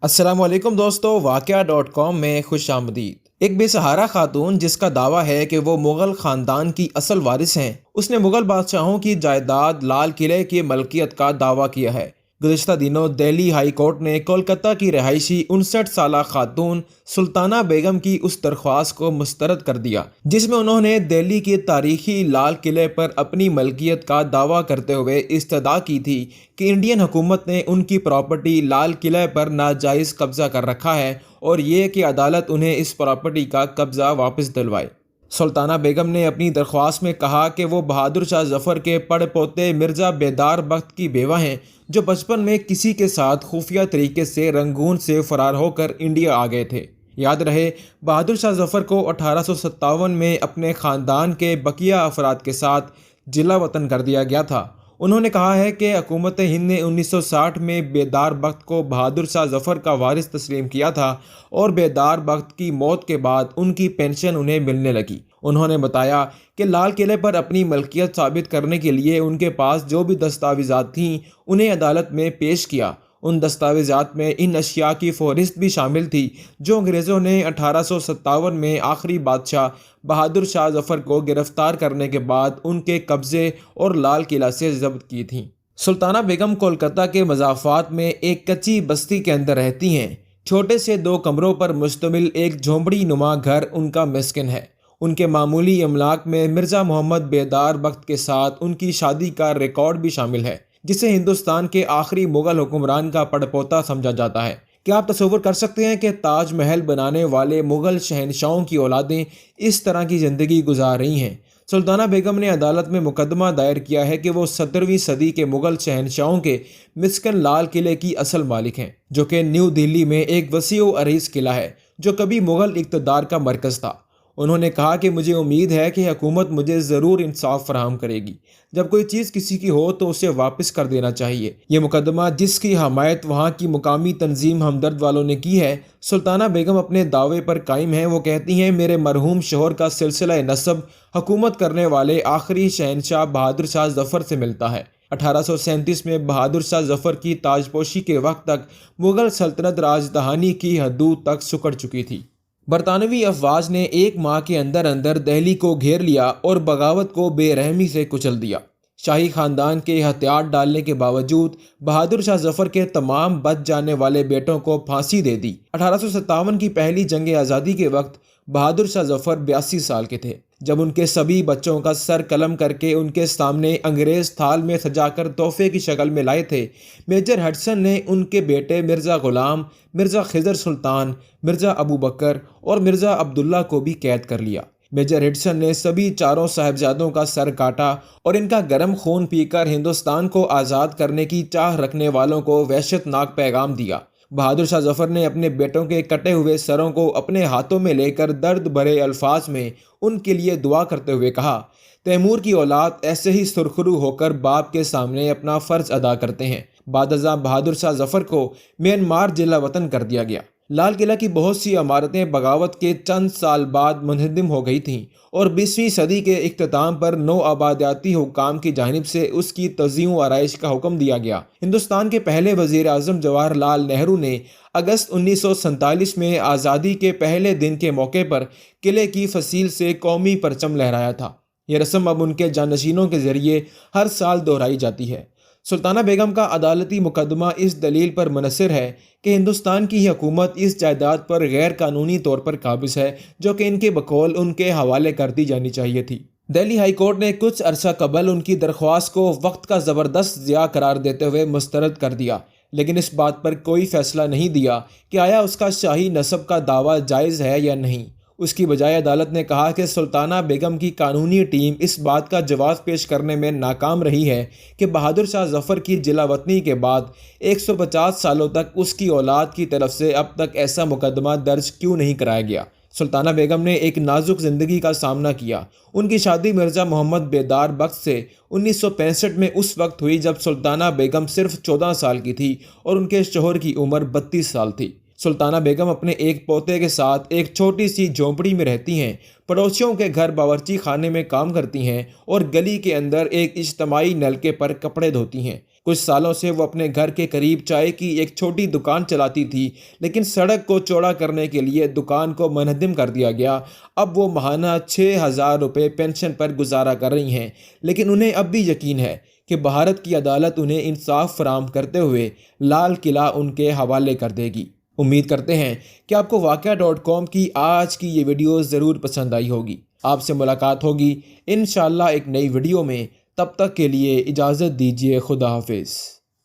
السلام علیکم دوستو، واقعہ.com میں خوش آمدید۔ ایک بے سہارا خاتون جس کا دعویٰ ہے کہ وہ مغل خاندان کی اصل وارث ہیں، اس نے مغل بادشاہوں کی جائیداد لال قلعے کی ملکیت کا دعویٰ کیا ہے۔ گزشتہ دنوں دہلی ہائی کورٹ نے کولکتہ کی رہائشی 59 سالہ خاتون سلطانہ بیگم کی اس درخواست کو مسترد کر دیا جس میں انہوں نے دہلی کے تاریخی لال قلعے پر اپنی ملکیت کا دعویٰ کرتے ہوئے استدعا کی تھی کہ انڈین حکومت نے ان کی پراپرٹی لال قلعے پر ناجائز قبضہ کر رکھا ہے اور یہ کہ عدالت انہیں اس پراپرٹی کا قبضہ واپس دلوائے۔ سلطانہ بیگم نے اپنی درخواست میں کہا کہ وہ بہادر شاہ ظفر کے پڑ پوتے مرزا بیدار بخت کی بیوہ ہیں، جو بچپن میں کسی کے ساتھ خفیہ طریقے سے رنگون سے فرار ہو کر انڈیا آ گئے تھے۔ یاد رہے، بہادر شاہ ظفر کو 1857 میں اپنے خاندان کے بقیہ افراد کے ساتھ جلا وطن کر دیا گیا تھا۔ انہوں نے کہا ہے کہ حکومت ہند نے 1960 میں بیدار بخت کو بہادر شاہ ظفر کا وارث تسلیم کیا تھا اور بیدار بخت کی موت کے بعد ان کی پینشن انہیں ملنے لگی۔ انہوں نے بتایا کہ لال قلعے پر اپنی ملکیت ثابت کرنے کے لیے ان کے پاس جو بھی دستاویزات تھیں انہیں عدالت میں پیش کیا۔ ان دستاویزات میں ان اشیاء کی فہرست بھی شامل تھی جو انگریزوں نے 1857 میں آخری بادشاہ بہادر شاہ ظفر کو گرفتار کرنے کے بعد ان کے قبضے اور لال قلعہ سے ضبط کی تھیں۔ سلطانہ بیگم کولکتہ کے مضافات میں ایک کچی بستی کے اندر رہتی ہیں۔ چھوٹے سے 2 کمروں پر مشتمل ایک جھونپڑی نما گھر ان کا مسکن ہے۔ ان کے معمولی املاک میں مرزا محمد بیدار بخت کے ساتھ ان کی شادی کا ریکارڈ بھی شامل ہے، جسے ہندوستان کے آخری مغل حکمران کا پڑپوتا سمجھا جاتا ہے۔ کیا آپ تصور کر سکتے ہیں کہ تاج محل بنانے والے مغل شہنشاہوں کی اولادیں اس طرح کی زندگی گزار رہی ہیں؟ سلطانہ بیگم نے عدالت میں مقدمہ دائر کیا ہے کہ وہ 17ویں صدی کے مغل شہنشاہوں کے مسکن لال قلعے کی اصل مالک ہیں، جو کہ نیو دہلی میں ایک وسیع و عریض قلعہ ہے جو کبھی مغل اقتدار کا مرکز تھا۔ انہوں نے کہا کہ مجھے امید ہے کہ حکومت مجھے ضرور انصاف فراہم کرے گی۔ جب کوئی چیز کسی کی ہو تو اسے واپس کر دینا چاہیے۔ یہ مقدمہ، جس کی حمایت وہاں کی مقامی تنظیم ہمدرد والوں نے کی ہے، سلطانہ بیگم اپنے دعوے پر قائم ہیں۔ وہ کہتی ہیں، میرے مرحوم شوہر کا سلسلہ نسب حکومت کرنے والے آخری شہنشاہ بہادر شاہ ظفر سے ملتا ہے۔ 1837 میں بہادر شاہ ظفر کی تاجپوشی کے وقت تک مغل سلطنت راجدھانی کی حدود تک سکڑ چکی تھی۔ برطانوی افواج نے 1 ماہ کے اندر اندر دہلی کو گھیر لیا اور بغاوت کو بے رحمی سے کچل دیا۔ شاہی خاندان کے ہتھیار ڈالنے کے باوجود بہادر شاہ ظفر کے تمام بچ جانے والے بیٹوں کو پھانسی دے دی۔ 1857 کی پہلی جنگ آزادی کے وقت بہادر شاہ ظفر 82 سال کے تھے جب ان کے سبھی بچوں کا سر قلم کر کے ان کے سامنے انگریز تھال میں سجا کر تحفے کی شکل میں لائے تھے۔ میجر ہڈسن نے ان کے بیٹے مرزا غلام، مرزا خضر سلطان، مرزا ابو بکر اور مرزا عبداللہ کو بھی قید کر لیا۔ میجر ہڈسن نے سبھی 4 صاحبزادوں کا سر کاٹا اور ان کا گرم خون پی کر ہندوستان کو آزاد کرنے کی چاہ رکھنے والوں کو وحشت ناک پیغام دیا۔ بہادر شاہ ظفر نے اپنے بیٹوں کے کٹے ہوئے سروں کو اپنے ہاتھوں میں لے کر درد بھرے الفاظ میں ان کے لیے دعا کرتے ہوئے کہا، تیمور کی اولاد ایسے ہی سرخرو ہو کر باپ کے سامنے اپنا فرض ادا کرتے ہیں۔ بعد ازاں بہادر شاہ ظفر کو میانمار جلا وطن کر دیا گیا۔ لال قلعہ کی بہت سی عمارتیں بغاوت کے چند سال بعد منہدم ہو گئی تھیں اور 20ویں صدی کے اختتام پر نو آبادیاتی حکام کی جانب سے اس کی توسیع و آرائش کا حکم دیا گیا۔ ہندوستان کے پہلے وزیر اعظم جواہر لال نہرو نے اگست 1947 میں آزادی کے پہلے دن کے موقع پر قلعے کی فصیل سے قومی پرچم لہرایا تھا۔ یہ رسم اب ان کے جانشینوں کے ذریعے ہر سال دہرائی جاتی ہے۔ سلطانہ بیگم کا عدالتی مقدمہ اس دلیل پر منحصر ہے کہ ہندوستان کی حکومت اس جائیداد پر غیر قانونی طور پر قابض ہے جو کہ ان کے بقول ان کے حوالے کر دی جانی چاہیے تھی۔ دہلی ہائی کورٹ نے کچھ عرصہ قبل ان کی درخواست کو وقت کا زبردست ضیاع قرار دیتے ہوئے مسترد کر دیا، لیکن اس بات پر کوئی فیصلہ نہیں دیا کہ آیا اس کا شاہی نسب کا دعویٰ جائز ہے یا نہیں۔ اس کی بجائے عدالت نے کہا کہ سلطانہ بیگم کی قانونی ٹیم اس بات کا جواز پیش کرنے میں ناکام رہی ہے کہ بہادر شاہ ظفر کی جلا وطنی کے بعد 150 سالوں تک اس کی اولاد کی طرف سے اب تک ایسا مقدمہ درج کیوں نہیں کرایا گیا۔ سلطانہ بیگم نے ایک نازک زندگی کا سامنا کیا۔ ان کی شادی مرزا محمد بیدار بخت سے 1965 میں اس وقت ہوئی جب سلطانہ بیگم صرف 14 سال کی تھی اور ان کے شوہر کی عمر 32 سال تھی۔ سلطانہ بیگم اپنے ایک پوتے کے ساتھ ایک چھوٹی سی جھونپڑی میں رہتی ہیں، پڑوسیوں کے گھر باورچی خانے میں کام کرتی ہیں اور گلی کے اندر ایک اجتماعی نلکے پر کپڑے دھوتی ہیں۔ کچھ سالوں سے وہ اپنے گھر کے قریب چائے کی ایک چھوٹی دکان چلاتی تھی، لیکن سڑک کو چوڑا کرنے کے لیے دکان کو منہدم کر دیا گیا۔ اب وہ ماہانہ 6,000 روپے پینشن پر گزارا کر رہی ہیں، لیکن انہیں اب بھی یقین ہے کہ بھارت کی عدالت انہیں انصاف فراہم کرتے ہوئے لال قلعہ ان کے حوالے کر دے گی۔ امید کرتے ہیں کہ آپ کو واقعہ.com کی آج کی یہ ویڈیو ضرور پسند آئی ہوگی۔ آپ سے ملاقات ہوگی انشاءاللہ ایک نئی ویڈیو میں۔ تب تک کے لیے اجازت دیجیے۔ خدا حافظ۔